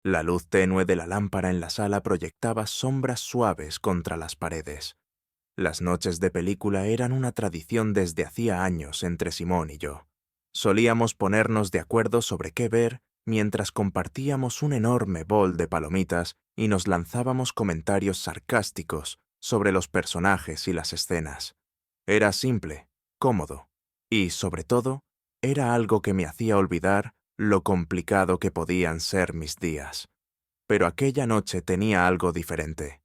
La luz tenue de la lámpara en la sala proyectaba sombras suaves contra las paredes. Las noches de película eran una tradición desde hacía años entre Simón y yo. Solíamos ponernos de acuerdo sobre qué ver mientras compartíamos un enorme bol de palomitas y nos lanzábamos comentarios sarcásticos sobre los personajes y las escenas. Era simple, cómodo y, sobre todo, era algo que me hacía olvidar lo complicado que podían ser mis días. Pero aquella noche tenía algo diferente.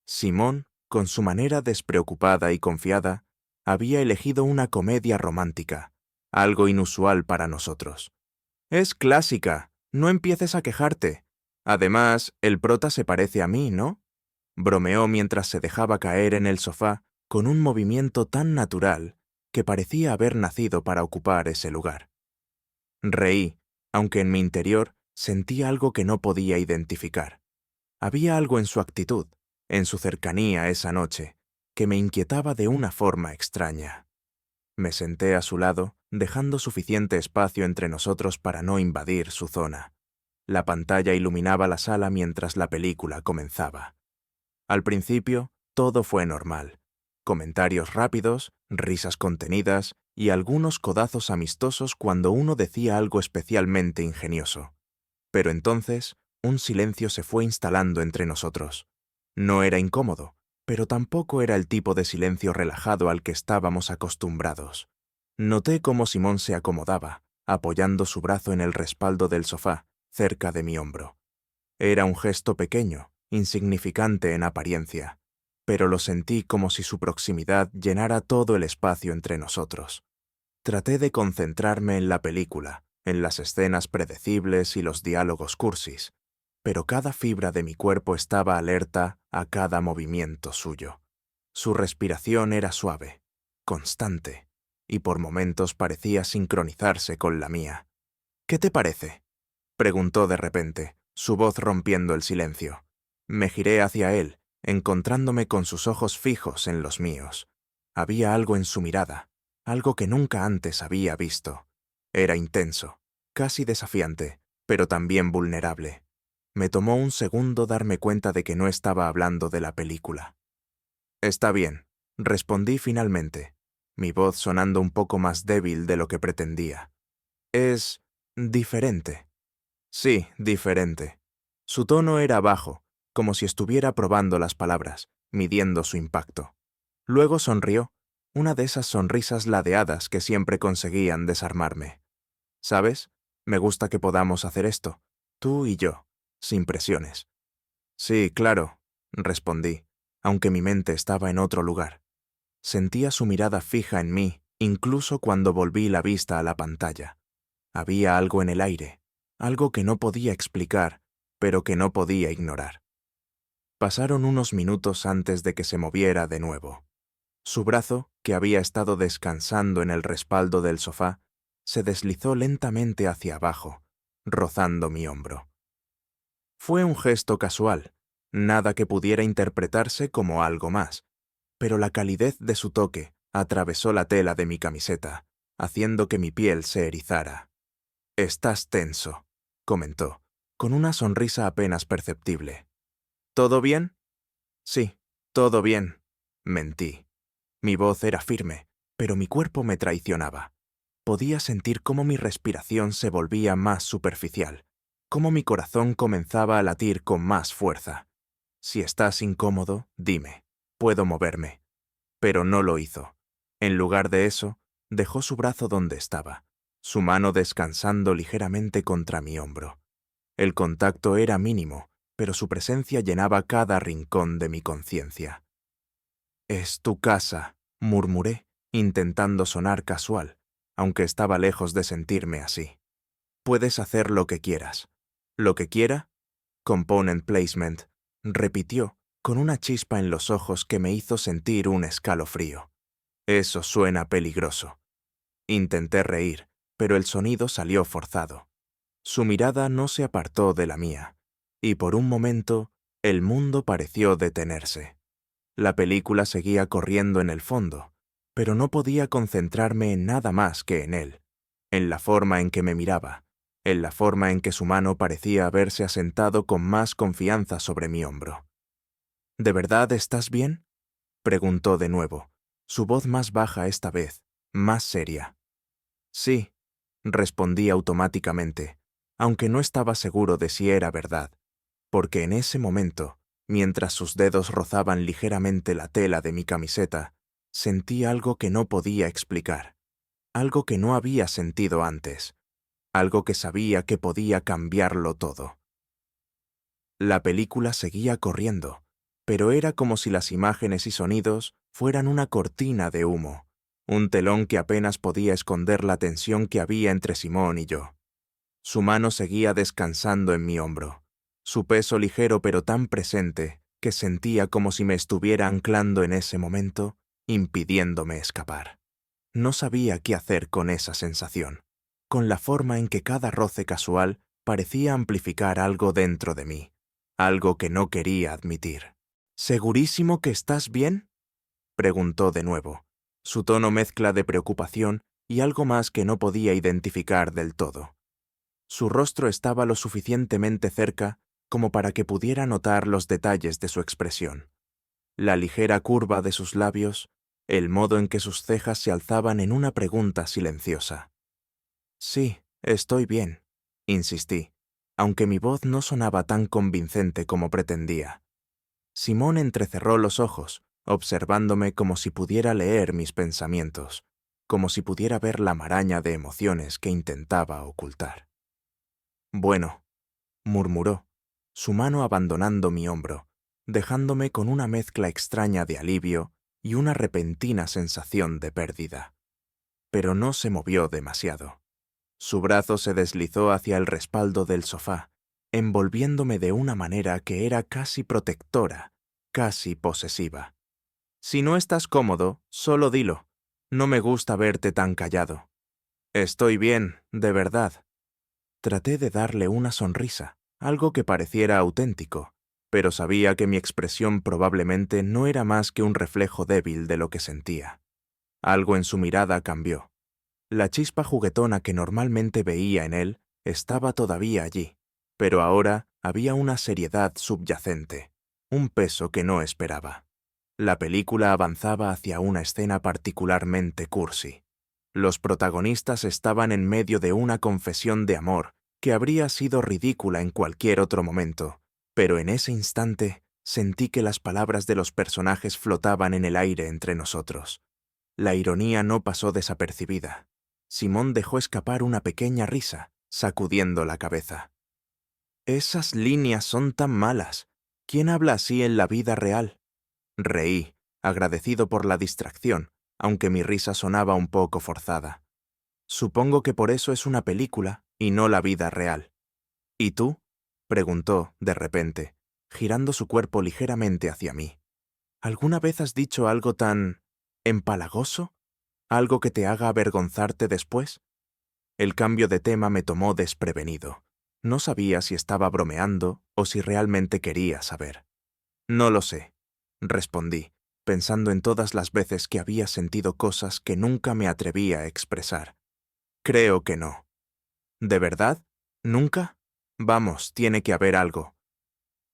Simón, con su manera despreocupada y confiada, había elegido una comedia romántica, algo inusual para nosotros. Es clásica, no empieces a quejarte. Además, el prota se parece a mí, ¿no? Bromeó mientras se dejaba caer en el sofá con un movimiento tan natural que parecía haber nacido para ocupar ese lugar. Reí, aunque en mi interior sentía algo que no podía identificar. Había algo en su actitud, en su cercanía esa noche, que me inquietaba de una forma extraña. Me senté a su lado, dejando suficiente espacio entre nosotros para no invadir su zona. La pantalla iluminaba la sala mientras la película comenzaba. Al principio, todo fue normal. Comentarios rápidos, risas contenidas y algunos codazos amistosos cuando uno decía algo especialmente ingenioso. Pero entonces, un silencio se fue instalando entre nosotros. No era incómodo, pero tampoco era el tipo de silencio relajado al que estábamos acostumbrados. Noté cómo Simón se acomodaba, apoyando su brazo en el respaldo del sofá, cerca de mi hombro. Era un gesto pequeño, insignificante en apariencia, pero lo sentí como si su proximidad llenara todo el espacio entre nosotros. Traté de concentrarme en la película, en las escenas predecibles y los diálogos cursis, pero cada fibra de mi cuerpo estaba alerta a cada movimiento suyo. Su respiración era suave, constante, y por momentos parecía sincronizarse con la mía. «¿Qué te parece?», preguntó de repente, su voz rompiendo el silencio. Me giré hacia él, encontrándome con sus ojos fijos en los míos. Había algo en su mirada, algo que nunca antes había visto. Era intenso, casi desafiante, pero también vulnerable. Me tomó un segundo darme cuenta de que no estaba hablando de la película. «Está bien», respondí finalmente, mi voz sonando un poco más débil de lo que pretendía. «Es diferente». Sí, diferente. Su tono era bajo, como si estuviera probando las palabras, midiendo su impacto. Luego sonrió, una de esas sonrisas ladeadas que siempre conseguían desarmarme. «¿Sabes? Me gusta que podamos hacer esto, tú y yo, sin presiones». «Sí, claro», respondí, aunque mi mente estaba en otro lugar. Sentía su mirada fija en mí, incluso cuando volví la vista a la pantalla. Había algo en el aire, algo que no podía explicar, pero que no podía ignorar. Pasaron unos minutos antes de que se moviera de nuevo. Su brazo, que había estado descansando en el respaldo del sofá, se deslizó lentamente hacia abajo, rozando mi hombro. Fue un gesto casual, nada que pudiera interpretarse como algo más, pero la calidez de su toque atravesó la tela de mi camiseta, haciendo que mi piel se erizara. «Estás tenso», comentó, con una sonrisa apenas perceptible. «¿Todo bien?» «Sí, todo bien», mentí. Mi voz era firme, pero mi cuerpo me traicionaba. Podía sentir cómo mi respiración se volvía más superficial, cómo mi corazón comenzaba a latir con más fuerza. «Si estás incómodo, dime. Puedo moverme». Pero no lo hizo. En lugar de eso, dejó su brazo donde estaba, su mano descansando ligeramente contra mi hombro. El contacto era mínimo, pero su presencia llenaba cada rincón de mi conciencia. «Es tu casa», murmuré, intentando sonar casual, aunque estaba lejos de sentirme así. «Puedes hacer lo que quieras». «¿Lo que quiera?» «Component placement», repitió, con una chispa en los ojos que me hizo sentir un escalofrío. «Eso suena peligroso». Intenté reír, pero el sonido salió forzado. Su mirada no se apartó de la mía, y por un momento el mundo pareció detenerse. La película seguía corriendo en el fondo, pero no podía concentrarme en nada más que en él, en la forma en que me miraba, en la forma en que su mano parecía haberse asentado con más confianza sobre mi hombro. ¿De verdad estás bien?, preguntó de nuevo, su voz más baja esta vez, más seria. Sí, respondí automáticamente, aunque no estaba seguro de si era verdad, porque en ese momento, mientras sus dedos rozaban ligeramente la tela de mi camiseta, sentí algo que no podía explicar, algo que no había sentido antes, algo que sabía que podía cambiarlo todo. La película seguía corriendo, pero era como si las imágenes y sonidos fueran una cortina de humo, un telón que apenas podía esconder la tensión que había entre Simón y yo. Su mano seguía descansando en mi hombro, su peso ligero pero tan presente que sentía como si me estuviera anclando en ese momento, impidiéndome escapar. No sabía qué hacer con esa sensación, con la forma en que cada roce casual parecía amplificar algo dentro de mí, algo que no quería admitir. ¿Segurísimo que estás bien?, preguntó de nuevo, su tono mezcla de preocupación y algo más que no podía identificar del todo. Su rostro estaba lo suficientemente cerca como para que pudiera notar los detalles de su expresión. La ligera curva de sus labios, el modo en que sus cejas se alzaban en una pregunta silenciosa. Sí, estoy bien, insistí, aunque mi voz no sonaba tan convincente como pretendía. Simón entrecerró los ojos, observándome como si pudiera leer mis pensamientos, como si pudiera ver la maraña de emociones que intentaba ocultar. Bueno, murmuró, su mano abandonando mi hombro, dejándome con una mezcla extraña de alivio y una repentina sensación de pérdida. Pero no se movió demasiado. Su brazo se deslizó hacia el respaldo del sofá, envolviéndome de una manera que era casi protectora, casi posesiva. Si no estás cómodo, solo dilo. No me gusta verte tan callado. Estoy bien, de verdad. Traté de darle una sonrisa, algo que pareciera auténtico, pero sabía que mi expresión probablemente no era más que un reflejo débil de lo que sentía. Algo en su mirada cambió. La chispa juguetona que normalmente veía en él estaba todavía allí, pero ahora había una seriedad subyacente, un peso que no esperaba. La película avanzaba hacia una escena particularmente cursi. Los protagonistas estaban en medio de una confesión de amor que habría sido ridícula en cualquier otro momento, pero en ese instante sentí que las palabras de los personajes flotaban en el aire entre nosotros. La ironía no pasó desapercibida. Simón dejó escapar una pequeña risa, sacudiendo la cabeza. Esas líneas son tan malas. ¿Quién habla así en la vida real? Reí, agradecido por la distracción, aunque mi risa sonaba un poco forzada. Supongo que por eso es una película y no la vida real. ¿Y tú?, preguntó, de repente, girando su cuerpo ligeramente hacia mí. ¿Alguna vez has dicho algo tan empalagoso? ¿Algo que te haga avergonzarte después? El cambio de tema me tomó desprevenido. No sabía si estaba bromeando o si realmente quería saber. No lo sé, respondí, pensando en todas las veces que había sentido cosas que nunca me atrevía a expresar. Creo que no. ¿De verdad? ¿Nunca? Vamos, tiene que haber algo.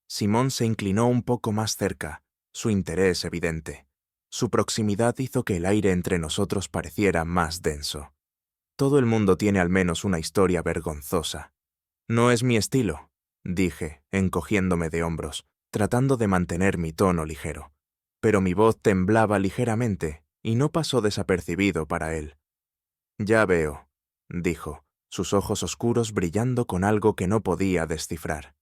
Simón se inclinó un poco más cerca, su interés evidente. Su proximidad hizo que el aire entre nosotros pareciera más denso. Todo el mundo tiene al menos una historia vergonzosa. No es mi estilo, dije, encogiéndome de hombros, tratando de mantener mi tono ligero. Pero mi voz temblaba ligeramente y no pasó desapercibido para él. Ya veo, dijo, sus ojos oscuros brillando con algo que no podía descifrar.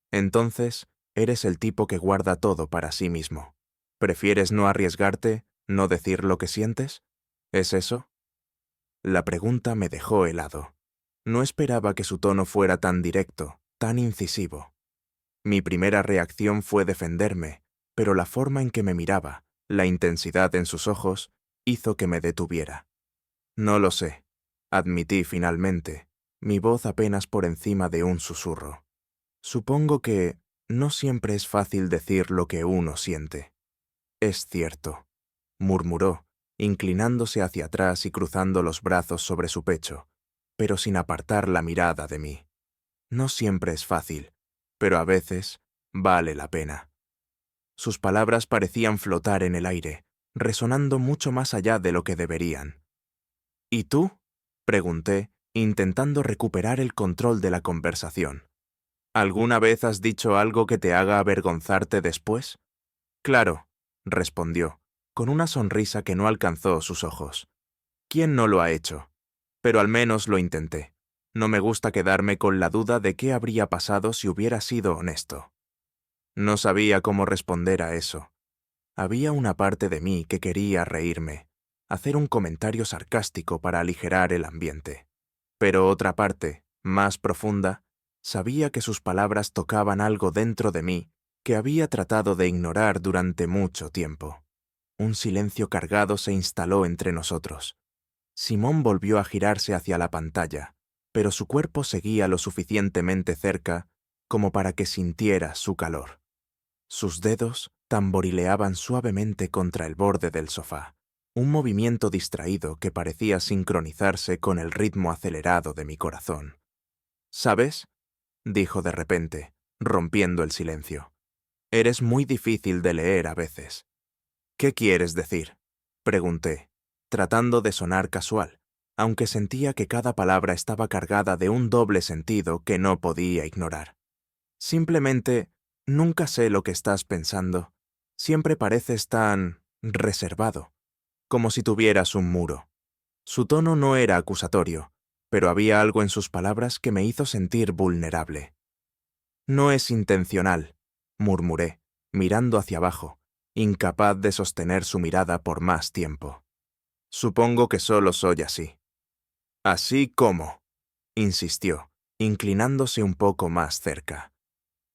Entonces, eres el tipo que guarda todo para sí mismo. ¿Prefieres no arriesgarte, no decir lo que sientes? ¿Es eso? La pregunta me dejó helado. No esperaba que su tono fuera tan directo, tan incisivo. Mi primera reacción fue defenderme, pero la forma en que me miraba, la intensidad en sus ojos, hizo que me detuviera. No lo sé, admití finalmente, mi voz apenas por encima de un susurro. Supongo que no siempre es fácil decir lo que uno siente. Es cierto, murmuró, inclinándose hacia atrás y cruzando los brazos sobre su pecho, pero sin apartar la mirada de mí. No siempre es fácil, pero a veces vale la pena. Sus palabras parecían flotar en el aire, resonando mucho más allá de lo que deberían. ¿Y tú?, pregunté, intentando recuperar el control de la conversación. ¿Alguna vez has dicho algo que te haga avergonzarte después? Claro, respondió, con una sonrisa que no alcanzó sus ojos. ¿Quién no lo ha hecho? Pero al menos lo intenté. No me gusta quedarme con la duda de qué habría pasado si hubiera sido honesto. No sabía cómo responder a eso. Había una parte de mí que quería reírme, hacer un comentario sarcástico para aligerar el ambiente. Pero otra parte, más profunda, sabía que sus palabras tocaban algo dentro de mí que había tratado de ignorar durante mucho tiempo. Un silencio cargado se instaló entre nosotros. Simón volvió a girarse hacia la pantalla, pero su cuerpo seguía lo suficientemente cerca como para que sintiera su calor. Sus dedos tamborileaban suavemente contra el borde del sofá, un movimiento distraído que parecía sincronizarse con el ritmo acelerado de mi corazón. ¿Sabes?, dijo de repente, rompiendo el silencio. Eres muy difícil de leer a veces. ¿Qué quieres decir?, pregunté, tratando de sonar casual, aunque sentía que cada palabra estaba cargada de un doble sentido que no podía ignorar. Simplemente, nunca sé lo que estás pensando. Siempre pareces tan reservado, como si tuvieras un muro. Su tono no era acusatorio, pero había algo en sus palabras que me hizo sentir vulnerable. No es intencional, murmuré, mirando hacia abajo, incapaz de sostener su mirada por más tiempo. Supongo que solo soy así. Así como, insistió, inclinándose un poco más cerca.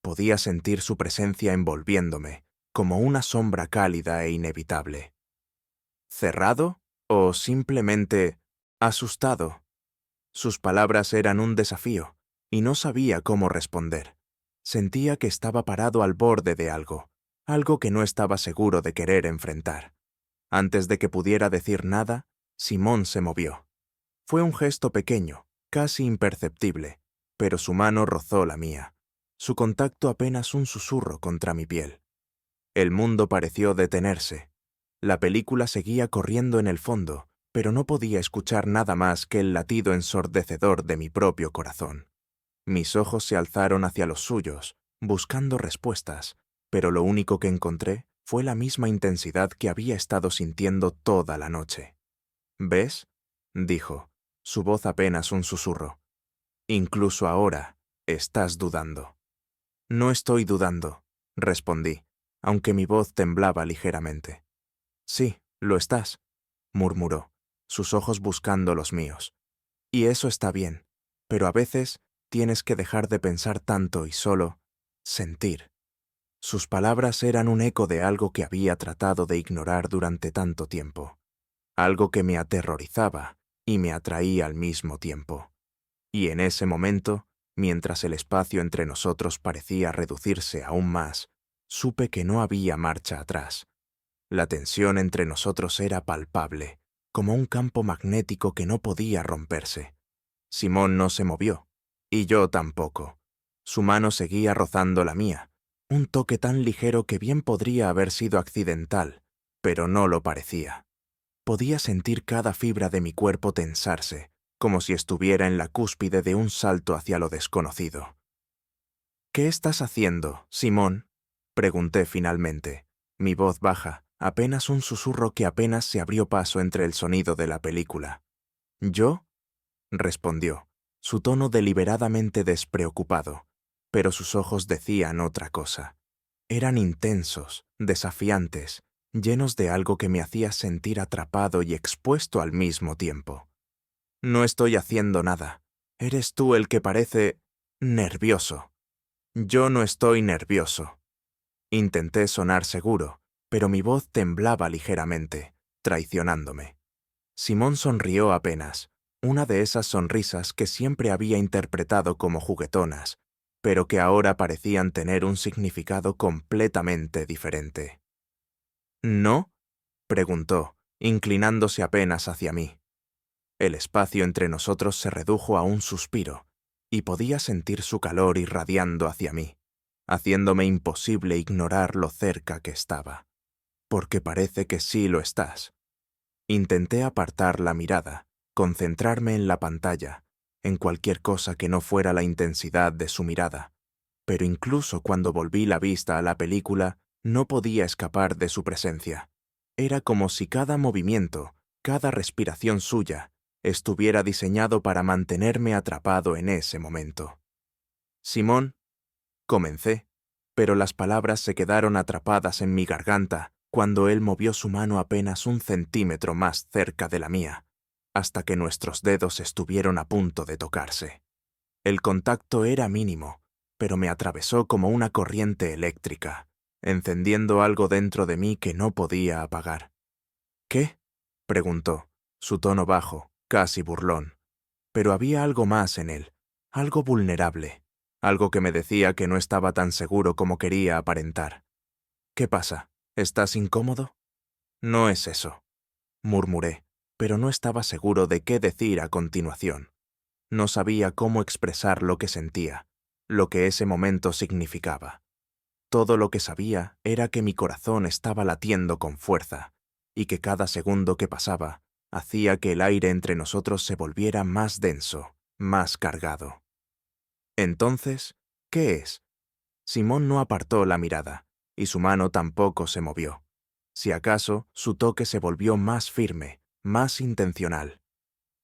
Podía sentir su presencia envolviéndome, como una sombra cálida e inevitable. ¿Cerrado o simplemente asustado? Sus palabras eran un desafío, y no sabía cómo responder. Sentía que estaba parado al borde de algo que no estaba seguro de querer enfrentar. Antes de que pudiera decir nada, Simón se movió. Fue un gesto pequeño, casi imperceptible, pero su mano rozó la mía. Su contacto apenas un susurro contra mi piel. El mundo pareció detenerse. La película seguía corriendo en el fondo, pero no podía escuchar nada más que el latido ensordecedor de mi propio corazón. Mis ojos se alzaron hacia los suyos, buscando respuestas, pero lo único que encontré fue la misma intensidad que había estado sintiendo toda la noche. ¿Ves?, dijo, su voz apenas un susurro. Incluso ahora estás dudando. No estoy dudando, respondí, aunque mi voz temblaba ligeramente. Sí, lo estás, murmuró, sus ojos buscando los míos. Y eso está bien, pero a veces tienes que dejar de pensar tanto y solo sentir. Sus palabras eran un eco de algo que había tratado de ignorar durante tanto tiempo, algo que me aterrorizaba y me atraía al mismo tiempo. Y en ese momento, mientras el espacio entre nosotros parecía reducirse aún más, supe que no había marcha atrás. La tensión entre nosotros era palpable, como un campo magnético que no podía romperse. Simón no se movió, y yo tampoco. Su mano seguía rozando la mía, un toque tan ligero que bien podría haber sido accidental, pero no lo parecía. Podía sentir cada fibra de mi cuerpo tensarse, como si estuviera en la cúspide de un salto hacia lo desconocido. ¿Qué estás haciendo, Simón?, pregunté finalmente, mi voz baja, apenas un susurro que apenas se abrió paso entre el sonido de la película. ¿Yo?, respondió, su tono deliberadamente despreocupado, pero sus ojos decían otra cosa. Eran intensos, desafiantes, llenos de algo que me hacía sentir atrapado y expuesto al mismo tiempo. No estoy haciendo nada. Eres tú el que parece nervioso. Yo no estoy nervioso. Intenté sonar seguro, pero mi voz temblaba ligeramente, traicionándome. Simón sonrió apenas, una de esas sonrisas que siempre había interpretado como juguetonas, pero que ahora parecían tener un significado completamente diferente. ¿No?, preguntó, inclinándose apenas hacia mí. El espacio entre nosotros se redujo a un suspiro, y podía sentir su calor irradiando hacia mí, haciéndome imposible ignorar lo cerca que estaba. Porque parece que sí lo estás. Intenté apartar la mirada, concentrarme en la pantalla, en cualquier cosa que no fuera la intensidad de su mirada, pero incluso cuando volví la vista a la película, no podía escapar de su presencia. Era como si cada movimiento, cada respiración suya, estuviera diseñado para mantenerme atrapado en ese momento. Simón, comencé, pero las palabras se quedaron atrapadas en mi garganta cuando él movió su mano apenas 1 centímetro más cerca de la mía, hasta que nuestros dedos estuvieron a punto de tocarse. El contacto era mínimo, pero me atravesó como una corriente eléctrica, encendiendo algo dentro de mí que no podía apagar. ¿Qué? Preguntó, su tono bajo, casi burlón. Pero había algo más en él, algo vulnerable, algo que me decía que no estaba tan seguro como quería aparentar. ¿Qué pasa? ¿Estás incómodo? No es eso, murmuré, pero no estaba seguro de qué decir a continuación. No sabía cómo expresar lo que sentía, lo que ese momento significaba. Todo lo que sabía era que mi corazón estaba latiendo con fuerza, y que cada segundo que pasaba hacía que el aire entre nosotros se volviera más denso, más cargado. Entonces, ¿qué es? Simón no apartó la mirada, y su mano tampoco se movió. Si acaso, su toque se volvió más firme, más intencional.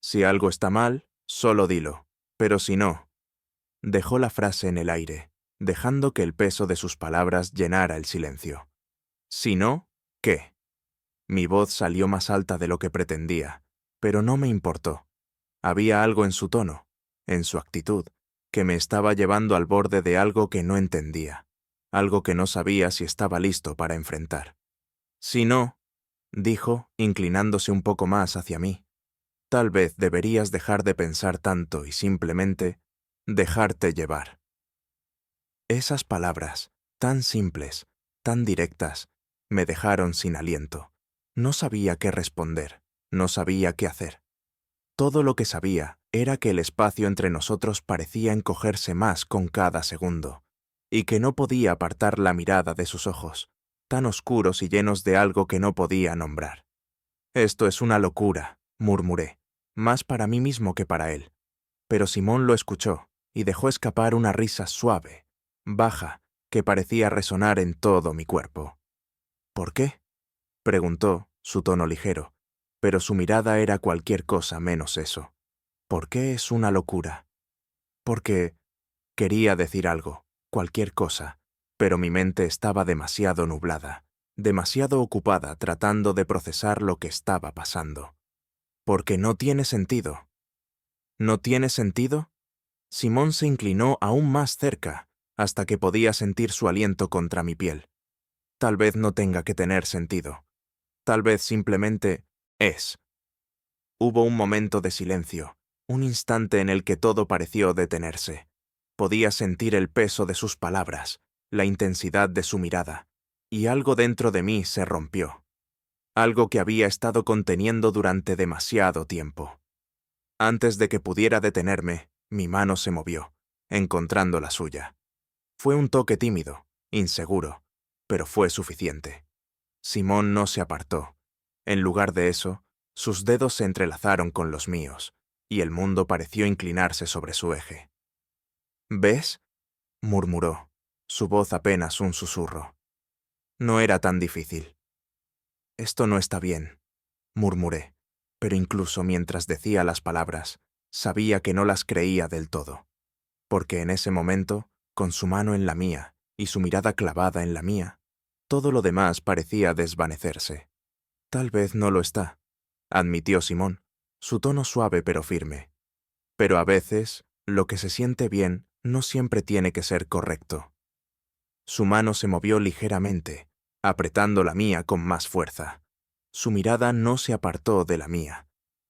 Si algo está mal, solo dilo, pero si no... Dejó la frase en el aire, dejando que el peso de sus palabras llenara el silencio. Si no, ¿qué? Mi voz salió más alta de lo que pretendía, pero no me importó. Había algo en su tono, en su actitud, que me estaba llevando al borde de algo que no entendía, algo que no sabía si estaba listo para enfrentar. Si no, dijo, inclinándose un poco más hacia mí, tal vez deberías dejar de pensar tanto y simplemente dejarte llevar. Esas palabras, tan simples, tan directas, me dejaron sin aliento. No sabía qué responder, no sabía qué hacer. Todo lo que sabía era que el espacio entre nosotros parecía encogerse más con cada segundo, y que no podía apartar la mirada de sus ojos, tan oscuros y llenos de algo que no podía nombrar. Esto es una locura, murmuré, más para mí mismo que para él. Pero Simón lo escuchó y dejó escapar una risa suave, baja, que parecía resonar en todo mi cuerpo. ¿Por qué? Preguntó, su tono ligero, pero su mirada era cualquier cosa menos eso. ¿Por qué es una locura? Porque quería decir algo, cualquier cosa, pero mi mente estaba demasiado nublada, demasiado ocupada tratando de procesar lo que estaba pasando. Porque no tiene sentido. ¿No tiene sentido? Simón se inclinó aún más cerca, hasta que podía sentir su aliento contra mi piel. Tal vez no tenga que tener sentido. Tal vez simplemente es. Hubo un momento de silencio, un instante en el que todo pareció detenerse. Podía sentir el peso de sus palabras, la intensidad de su mirada, y algo dentro de mí se rompió. Algo que había estado conteniendo durante demasiado tiempo. Antes de que pudiera detenerme, mi mano se movió, encontrando la suya. Fue un toque tímido, inseguro, pero fue suficiente. Simón no se apartó. En lugar de eso, sus dedos se entrelazaron con los míos, y el mundo pareció inclinarse sobre su eje. ¿Ves? Murmuró, su voz apenas un susurro. No era tan difícil. Esto no está bien, murmuré, pero incluso mientras decía las palabras, sabía que no las creía del todo, porque en ese momento, con su mano en la mía y su mirada clavada en la mía, todo lo demás parecía desvanecerse. Tal vez no lo está, admitió Simón, su tono suave pero firme. Pero a veces, lo que se siente bien no siempre tiene que ser correcto. Su mano se movió ligeramente, apretando la mía con más fuerza. Su mirada no se apartó de la mía,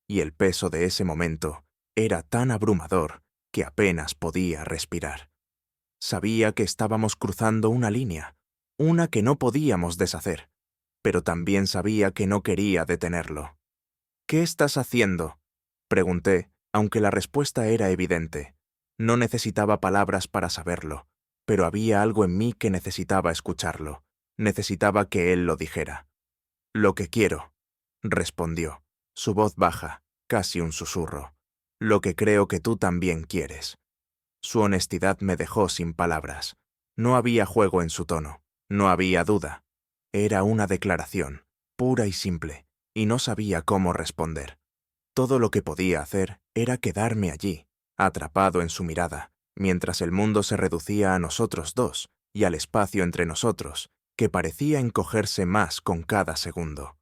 y el peso de ese momento era tan abrumador que apenas podía respirar. Sabía que estábamos cruzando una línea, una que no podíamos deshacer, pero también sabía que no quería detenerlo. «¿Qué estás haciendo?», Pregunté, aunque la respuesta era evidente. No necesitaba palabras para saberlo, pero había algo en mí que necesitaba escucharlo. Necesitaba que él lo dijera. Lo que quiero, respondió, su voz baja, casi un susurro. Lo que creo que tú también quieres. Su honestidad me dejó sin palabras. No había juego en su tono, no había duda. Era una declaración, pura y simple, y no sabía cómo responder. Todo lo que podía hacer era quedarme allí, atrapado en su mirada, mientras el mundo se reducía a nosotros dos y al espacio entre nosotros, que parecía encogerse más con cada segundo.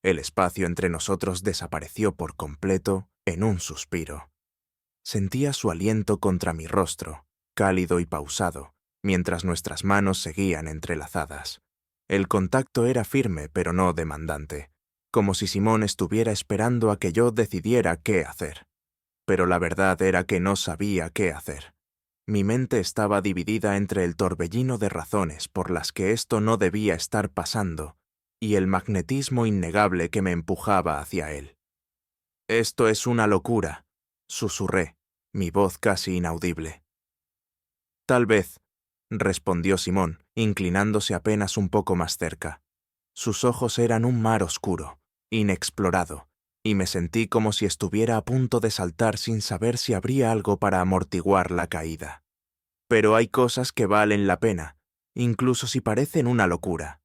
El espacio entre nosotros desapareció por completo en un suspiro. Sentía su aliento contra mi rostro, cálido y pausado, mientras nuestras manos seguían entrelazadas. El contacto era firme pero no demandante, como si Simón estuviera esperando a que yo decidiera qué hacer. Pero la verdad era que no sabía qué hacer. Mi mente estaba dividida entre el torbellino de razones por las que esto no debía estar pasando y el magnetismo innegable que me empujaba hacia él. «Esto es una locura», susurré, mi voz casi inaudible. «Tal vez», respondió Simón, inclinándose apenas un poco más cerca. Sus ojos eran un mar oscuro, inexplorado, y me sentí como si estuviera a punto de saltar sin saber si habría algo para amortiguar la caída. «Pero hay cosas que valen la pena, incluso si parecen una locura».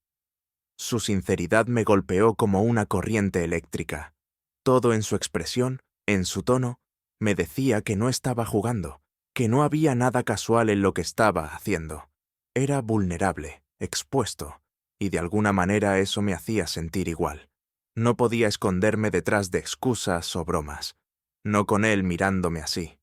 Su sinceridad me golpeó como una corriente eléctrica. Todo en su expresión, en su tono, me decía que no estaba jugando, que no había nada casual en lo que estaba haciendo. Era vulnerable, expuesto, y de alguna manera eso me hacía sentir igual. No podía esconderme detrás de excusas o bromas. No con él mirándome así.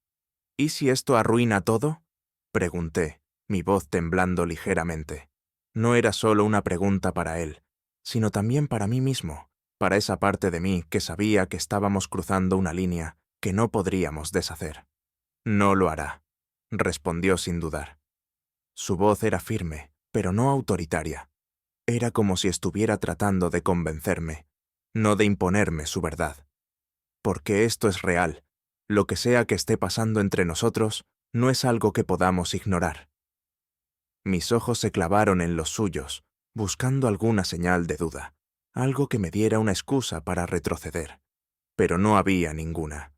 «¿Y si esto arruina todo?», pregunté, mi voz temblando ligeramente. No era solo una pregunta para él, sino también para mí mismo, para esa parte de mí que sabía que estábamos cruzando una línea que no podríamos deshacer. «No lo hará», respondió sin dudar. Su voz era firme, pero no autoritaria. Era como si estuviera tratando de convencerme, no de imponerme su verdad. «Porque esto es real. Lo que sea que esté pasando entre nosotros no es algo que podamos ignorar». Mis ojos se clavaron en los suyos, buscando alguna señal de duda, algo que me diera una excusa para retroceder. Pero no había ninguna.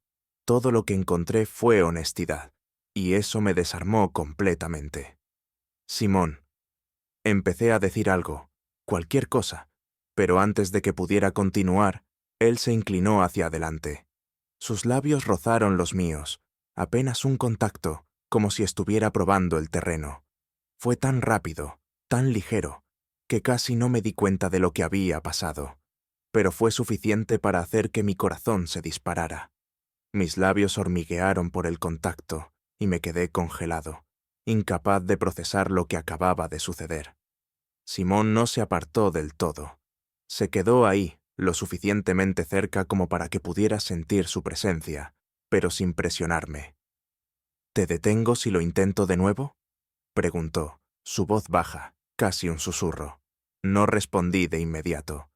Todo lo que encontré fue honestidad, y eso me desarmó completamente. «Simón», empecé a decir algo, cualquier cosa, pero antes de que pudiera continuar, él se inclinó hacia adelante. Sus labios rozaron los míos, apenas un contacto, como si estuviera probando el terreno. Fue tan rápido, tan ligero, que casi no me di cuenta de lo que había pasado, pero fue suficiente para hacer que mi corazón se disparara. Mis labios hormiguearon por el contacto y me quedé congelado, incapaz de procesar lo que acababa de suceder. Simón no se apartó del todo. Se quedó ahí, lo suficientemente cerca como para que pudiera sentir su presencia, pero sin presionarme. «¿Te detengo si lo intento de nuevo?», preguntó, su voz baja, casi un susurro. No respondí de inmediato.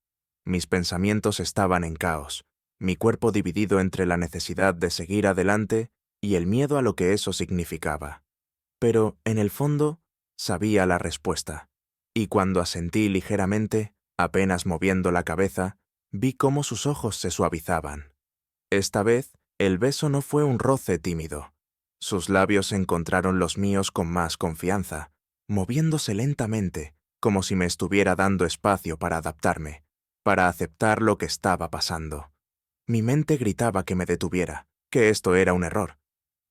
Mis pensamientos estaban en caos, mi cuerpo dividido entre la necesidad de seguir adelante y el miedo a lo que eso significaba. Pero, en el fondo, sabía la respuesta, y cuando asentí ligeramente, apenas moviendo la cabeza, vi cómo sus ojos se suavizaban. Esta vez, el beso no fue un roce tímido. Sus labios encontraron los míos con más confianza, moviéndose lentamente, como si me estuviera dando espacio para adaptarme, para aceptar lo que estaba pasando. Mi mente gritaba que me detuviera, que esto era un error,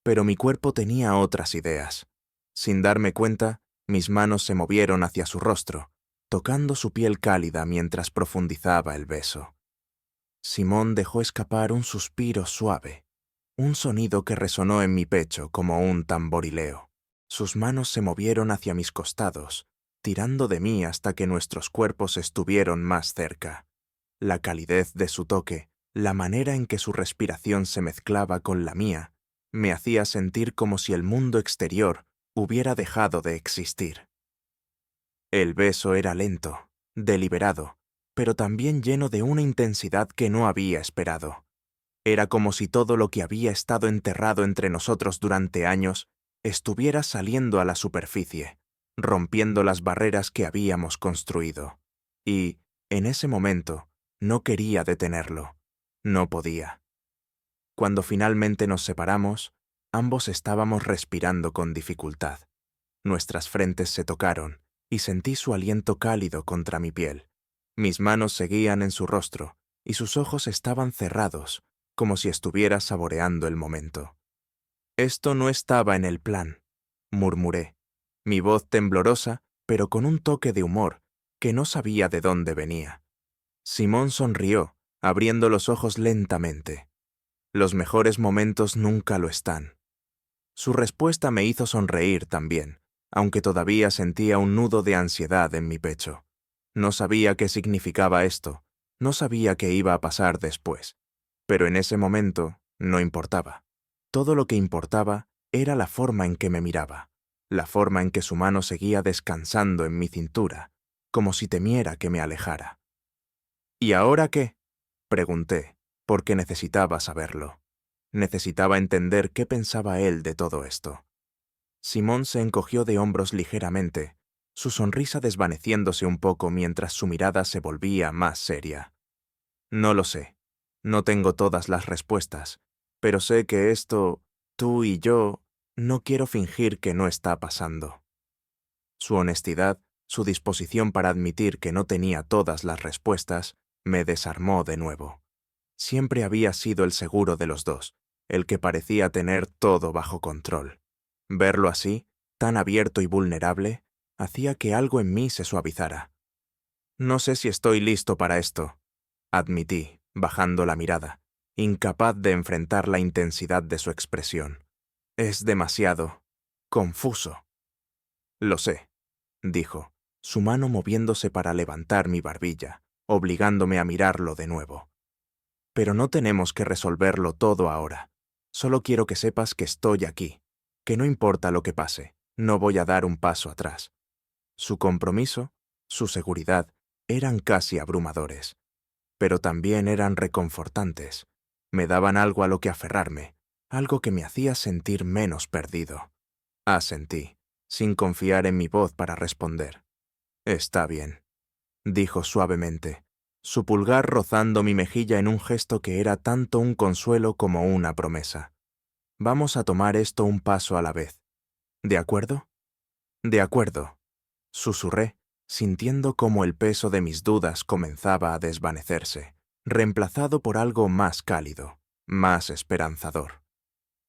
pero mi cuerpo tenía otras ideas. Sin darme cuenta, mis manos se movieron hacia su rostro, tocando su piel cálida mientras profundizaba el beso. Simón dejó escapar un suspiro suave, un sonido que resonó en mi pecho como un tamborileo. Sus manos se movieron hacia mis costados, tirando de mí hasta que nuestros cuerpos estuvieron más cerca. La calidez de su toque, la manera en que su respiración se mezclaba con la mía, me hacía sentir como si el mundo exterior hubiera dejado de existir. El beso era lento, deliberado, pero también lleno de una intensidad que no había esperado. Era como si todo lo que había estado enterrado entre nosotros durante años estuviera saliendo a la superficie, rompiendo las barreras que habíamos construido. Y, en ese momento, no quería detenerlo. No podía. Cuando finalmente nos separamos, ambos estábamos respirando con dificultad. Nuestras frentes se tocaron y sentí su aliento cálido contra mi piel. Mis manos seguían en su rostro y sus ojos estaban cerrados, como si estuviera saboreando el momento. Esto no estaba en el plan, murmuré, mi voz temblorosa, pero con un toque de humor que no sabía de dónde venía. Simón sonrió, abriendo los ojos lentamente. Los mejores momentos nunca lo están. Su respuesta me hizo sonreír también, aunque todavía sentía un nudo de ansiedad en mi pecho. No sabía qué significaba esto, no sabía qué iba a pasar después, pero en ese momento no importaba. Todo lo que importaba era la forma en que me miraba, la forma en que su mano seguía descansando en mi cintura, como si temiera que me alejara. ¿Y ahora qué?, pregunté, porque necesitaba saberlo. Necesitaba entender qué pensaba él de todo esto. Simón se encogió de hombros ligeramente, su sonrisa desvaneciéndose un poco mientras su mirada se volvía más seria. No lo sé. No tengo todas las respuestas, pero sé que esto, tú y yo, no quiero fingir que no está pasando. Su honestidad, su disposición para admitir que no tenía todas las respuestas, me desarmó de nuevo. Siempre había sido el seguro de los dos, el que parecía tener todo bajo control. Verlo así, tan abierto y vulnerable, hacía que algo en mí se suavizara. No sé si estoy listo para esto, admití, bajando la mirada, incapaz de enfrentar la intensidad de su expresión. Es demasiado confuso. Lo sé, dijo, su mano moviéndose para levantar mi barbilla, obligándome a mirarlo de nuevo. Pero no tenemos que resolverlo todo ahora. Solo quiero que sepas que estoy aquí, que no importa lo que pase, no voy a dar un paso atrás. Su compromiso, su seguridad, eran casi abrumadores, pero también eran reconfortantes. Me daban algo a lo que aferrarme, algo que me hacía sentir menos perdido. Asentí, sin confiar en mi voz para responder. Está bien, dijo suavemente, su pulgar rozando mi mejilla en un gesto que era tanto un consuelo como una promesa. Vamos a tomar esto un paso a la vez. ¿De acuerdo? De acuerdo, susurré, sintiendo cómo el peso de mis dudas comenzaba a desvanecerse, reemplazado por algo más cálido, más esperanzador.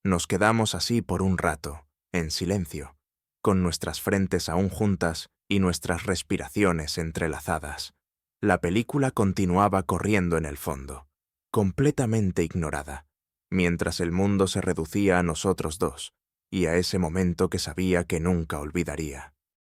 Nos quedamos así por un rato, en silencio, con nuestras frentes aún juntas y nuestras respiraciones entrelazadas. La película continuaba corriendo en el fondo, completamente ignorada, mientras el mundo se reducía a nosotros dos, y a ese momento que sabía que nunca olvidaría.